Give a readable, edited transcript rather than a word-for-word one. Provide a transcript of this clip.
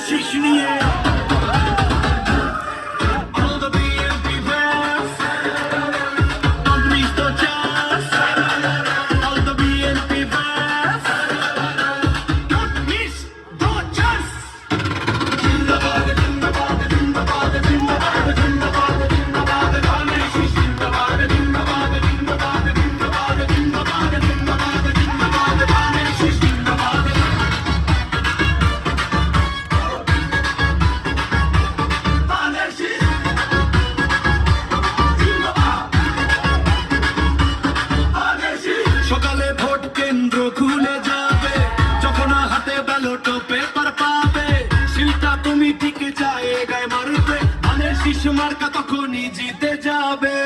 শীষ নিয়ে সকালে ভোট কেন্দ্র খুলে যাবে, যখন হাতে ব্যালট পেপার পাবে, সিলটা তুমি ঠিক জায়গায় মারবে, ধানের শীষ মার্কা তখনই জিতে যাবে।